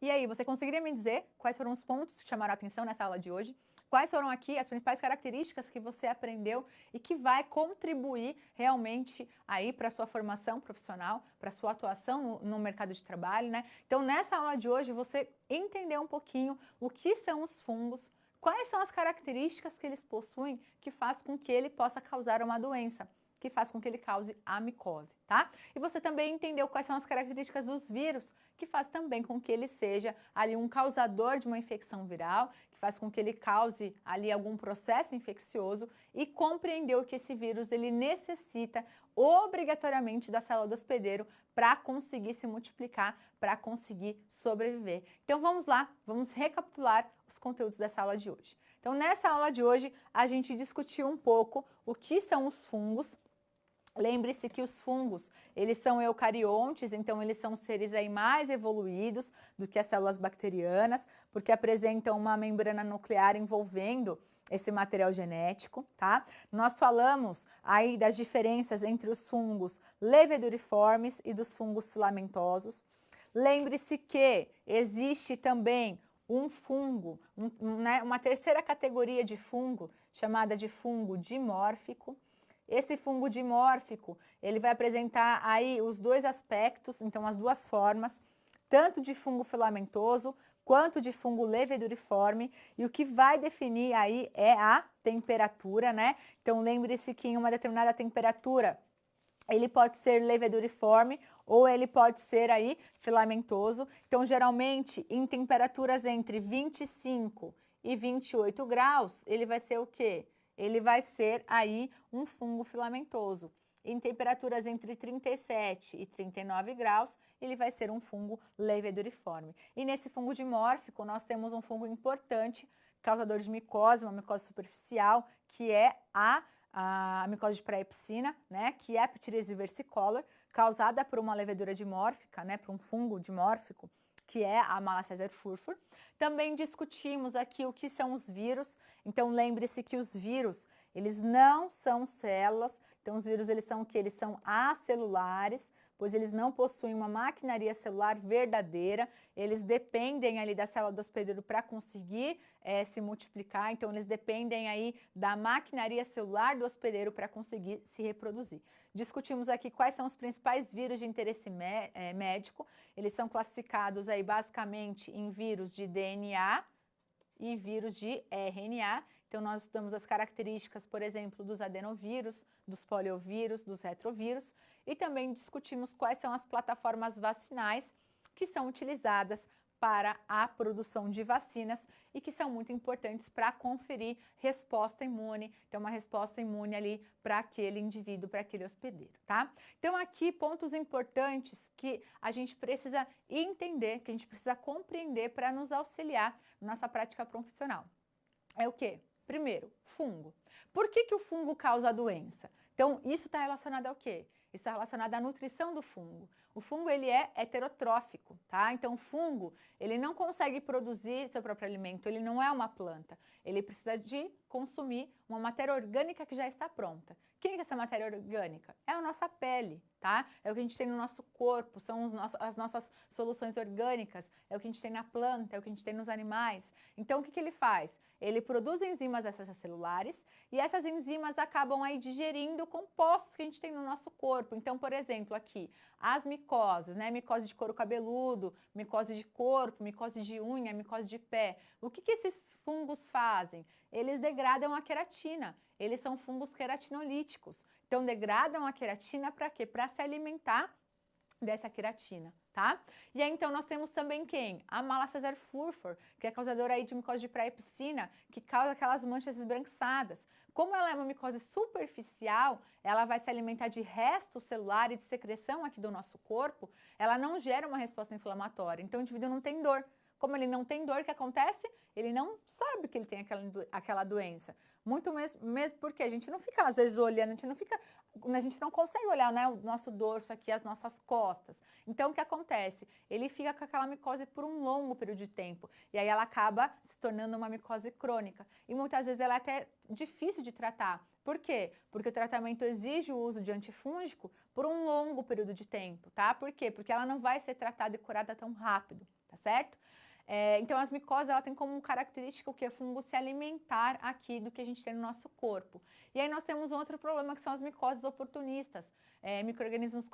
E aí, você conseguiria me dizer quais foram os pontos que chamaram a atenção nessa aula de hoje? Quais foram aqui as principais características que você aprendeu e que vai contribuir realmente aí para a sua formação profissional, para a sua atuação no mercado de trabalho, né? Então, nessa aula de hoje, você entendeu um pouquinho o que são os fungos, quais são as características que eles possuem que faz com que ele possa causar uma doença, que faz com que ele cause a micose, tá? E você também entendeu quais são as características dos vírus, que faz também com que ele seja ali um causador de uma infecção viral, que faz com que ele cause ali algum processo infeccioso e compreendeu que esse vírus ele necessita obrigatoriamente da célula do hospedeiro para conseguir se multiplicar, para conseguir sobreviver. Então vamos lá, vamos recapitular os conteúdos dessa aula de hoje. Então nessa aula de hoje a gente discutiu um pouco o que são os fungos. Lembre-se que os fungos, eles são eucariontes, então eles são seres aí mais evoluídos do que as células bacterianas, porque apresentam uma membrana nuclear envolvendo esse material genético, tá? Nós falamos aí das diferenças entre os fungos leveduriformes e dos fungos filamentosos. Lembre-se que existe também um fungo, uma terceira categoria de fungo, chamada de fungo dimórfico. Esse fungo dimórfico, ele vai apresentar aí os dois aspectos, então as duas formas, tanto de fungo filamentoso quanto de fungo leveduriforme, e o que vai definir aí é a temperatura, né? Então lembre-se que em uma determinada temperatura, ele pode ser leveduriforme ou ele pode ser aí filamentoso. Então, geralmente, em temperaturas entre 25 e 28 graus, ele vai ser o quê? Ele vai ser aí um fungo filamentoso. Em temperaturas entre 37 e 39 graus, ele vai ser um fungo leveduriforme. E nesse fungo dimórfico, nós temos um fungo importante, causador de micose, uma micose superficial, que é a micose de praepsina, né, que é a Pityriasis versicolor, causada por uma levedura dimórfica, né, por um fungo dimórfico, que é a Malassezia furfur. Também discutimos aqui o que são os vírus. Então lembre-se que os vírus, eles não são células. Então os vírus, eles são o que? Eles são acelulares, pois eles não possuem uma maquinaria celular verdadeira. Eles dependem ali da célula do hospedeiro para conseguir se multiplicar. Então eles dependem aí da maquinaria celular do hospedeiro para conseguir se reproduzir. Discutimos aqui quais são os principais vírus de interesse médico. Eles são classificados aí basicamente em vírus de DNA e vírus de RNA. Então nós estudamos as características, por exemplo, dos adenovírus, dos poliovírus, dos retrovírus e também discutimos quais são as plataformas vacinais que são utilizadas para a produção de vacinas e que são muito importantes para conferir resposta imune, então uma resposta imune ali para aquele indivíduo, para aquele hospedeiro, tá? Então aqui pontos importantes que a gente precisa entender, que a gente precisa compreender para nos auxiliar na nossa prática profissional. É o quê? Primeiro, fungo. Por que o fungo causa a doença? Então isso está relacionado ao quê? Está relacionado à nutrição do fungo. O fungo ele é heterotrófico, tá? Então o fungo ele não consegue produzir seu próprio alimento, ele não é uma planta. Ele precisa de consumir uma matéria orgânica que já está pronta. Quem é essa matéria orgânica? É a nossa pele, tá? É o que a gente tem no nosso corpo, são as nossas soluções orgânicas, é o que a gente tem na planta, é o que a gente tem nos animais. Então o que ele faz? Ele produz enzimas extracelulares e essas enzimas acabam aí digerindo compostos que a gente tem no nosso corpo. Então, por exemplo, aqui, as micoses, né? Micose de couro cabeludo, micose de corpo, micose de unha, micose de pé. O que esses fungos fazem? Eles degradam a queratina. Eles são fungos queratinolíticos. Então, degradam a queratina para quê? Para se alimentar dessa queratina, tá? E aí, então, nós temos também quem? A Malassezia furfur, que é causadora aí de micose de praepsina, que causa aquelas manchas esbranquiçadas. Como ela é uma micose superficial, ela vai se alimentar de restos celulares e de secreção aqui do nosso corpo, ela não gera uma resposta inflamatória, então o indivíduo não tem dor. Como ele não tem dor, o que acontece? Ele não sabe que ele tem aquela doença. Muito mesmo porque a gente não fica, às vezes, olhando, a gente não consegue olhar, né, o nosso dorso aqui, as nossas costas. Então, o que acontece? Ele fica com aquela micose por um longo período de tempo. E aí ela acaba se tornando uma micose crônica. E muitas vezes ela é até difícil de tratar. Por quê? Porque o tratamento exige o uso de antifúngico por um longo período de tempo, tá? Por quê? Porque ela não vai ser tratada e curada tão rápido, tá certo? Então, as micoses, ela tem como característica o que? O fungo se alimentar aqui do que a gente tem no nosso corpo. E aí nós temos outro problema, que são as micoses oportunistas. Micro-organismos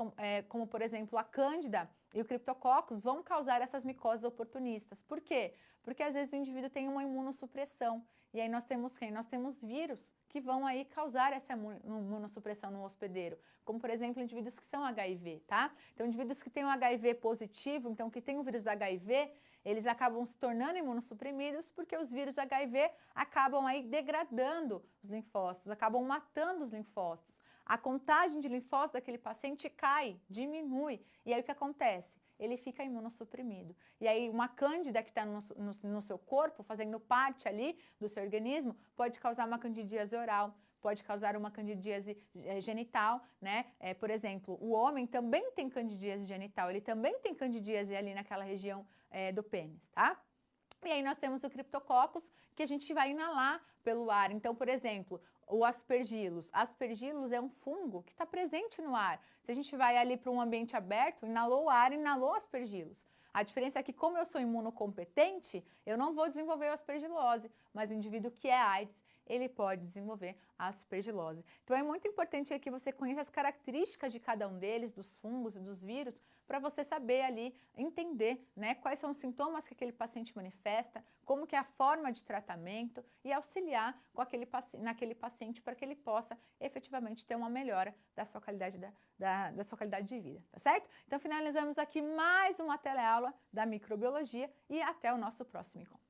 como, por exemplo, a cândida e o criptococcus vão causar essas micoses oportunistas. Por quê? Porque às vezes o indivíduo tem uma imunossupressão. E aí nós temos quem? Nós temos vírus que vão aí causar essa imunossupressão no hospedeiro. Como, por exemplo, indivíduos que são HIV, tá? Então, indivíduos que têm o HIV positivo, então que têm o vírus do HIV, eles acabam se tornando imunossuprimidos porque os vírus HIV acabam aí degradando os linfócitos, acabam matando os linfócitos. A contagem de linfócitos daquele paciente cai, diminui. E aí o que acontece? Ele fica imunossuprimido. E aí uma cândida que está no seu corpo, fazendo parte ali do seu organismo, pode causar uma candidíase oral, pode causar uma candidíase genital, né? Por exemplo, o homem também tem candidíase genital, ele também tem candidíase ali naquela região do pênis, tá? E aí nós temos o criptococcus, que a gente vai inalar pelo ar. Então, por exemplo, o aspergillus. Aspergillus é um fungo que está presente no ar. Se a gente vai ali para um ambiente aberto, inalou o ar, inalou aspergillus. A diferença é que, como eu sou imunocompetente, eu não vou desenvolver a aspergilose, mas o indivíduo que é AIDS, ele pode desenvolver a aspergilose. Então, é muito importante que você conheça as características de cada um deles, dos fungos e dos vírus, para você saber ali, entender, né, quais são os sintomas que aquele paciente manifesta, como que é a forma de tratamento e auxiliar naquele paciente para que ele possa efetivamente ter uma melhora da sua qualidade, da sua qualidade de vida, tá certo? Então, finalizamos aqui mais uma teleaula da microbiologia e até o nosso próximo encontro.